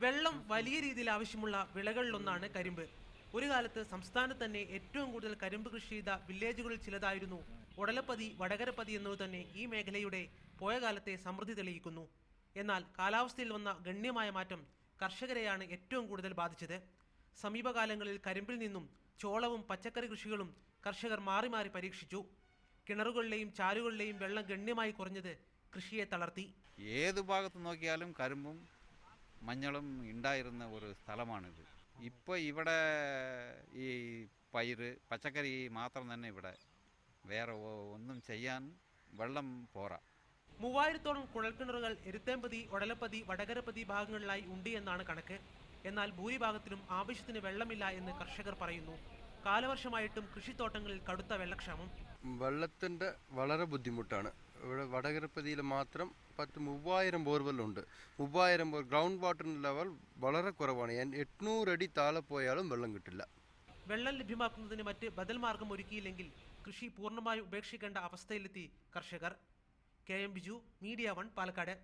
വെള്ളം വലിയ രീതിയിൽ ആവശ്യമുള്ള വിളകളിലൊന്നാണ് കരിമ്പ്. ഒരു കാലത്ത് സംസ്ഥാനത്ത് തന്നെ ഏറ്റവും കൂടുതൽ കരിമ്പ് കൃഷി ചെയ്ത വില്ലേജുകളിൽ ചിലതായിരുന്നു ഒടലപ്പതി, വടകരപ്പതി എന്നത് തന്നെ ഈ മേഖലയുടെ പോയ കാലത്തെ സമൃദ്ധി തെളിയിക്കുന്നു. എന്നാൽ കാലാവസ്ഥയിൽ വന്ന ഗണ്യമായ മാറ്റം കർഷകരെയാണ് ഏറ്റവും കൂടുതൽ ബാധിച്ചത്. സമീപകാലങ്ങളിൽ കരിമ്പിൽ നിന്നും ചോളവും പച്ചക്കറി കൃഷികളും കർഷകർ മാറി മാറി പരീക്ഷിച്ചു. കിണറുകളിലെയും ചാലുകളിലെയും വെള്ളം ഗണ്യമായി കുറഞ്ഞത് കൃഷിയെ തളർത്തി. ഏത് ഭാഗത്ത് നോക്കിയാലും കരിമ്പും മഞ്ഞളും ഉണ്ടായിരുന്ന ഒരു സ്ഥലമാണിത്. ഇപ്പോൾ ഇവിടെ ഈ പയറ് പച്ചക്കറി മാത്രം തന്നെ ഇവിടെ, വേറെ ഒന്നും ചെയ്യാൻ വെള്ളം പോരാ. 3000-ഓളം കുഴൽക്കിണറുകൾ എരുത്തേമ്പതി, ഒടലപ്പതി, വടകരപ്പതി ഭാഗങ്ങളിലായി ഉണ്ട് എന്നാണ് കണക്ക്. എന്നാൽ ഭൂരിഭാഗത്തിലും ആവശ്യത്തിന് വെള്ളമില്ല എന്ന് കർഷകർ പറയുന്നു. കാലവർഷമായിട്ടും കൃഷിത്തോട്ടങ്ങളിൽ കടുത്ത വെള്ളക്ഷാമം. വെള്ളത്തിൻ്റെ വളരെ ബുദ്ധിമുട്ടാണ്. ഇവിടെ വടകരപ്പതിയിൽ മാത്രം 3000 ബോർവെല്ലുണ്ട്. 3000 ഗ്രൗണ്ട് വാട്ടറിൻ്റെ ലെവൽ വളരെ കുറവാണ്. 800 അടി താഴെ പോയാലും വെള്ളം കിട്ടില്ല. വെള്ളം ലഭ്യമാക്കുന്നതിന് മറ്റ് ബദൽ മാർഗം ഒരുക്കിയില്ലെങ്കിൽ കൃഷി പൂർണ്ണമായും ഉപേക്ഷിക്കേണ്ട അവസ്ഥയിലെത്തി കർഷകർ. KM Biju, media 1, Palakkad.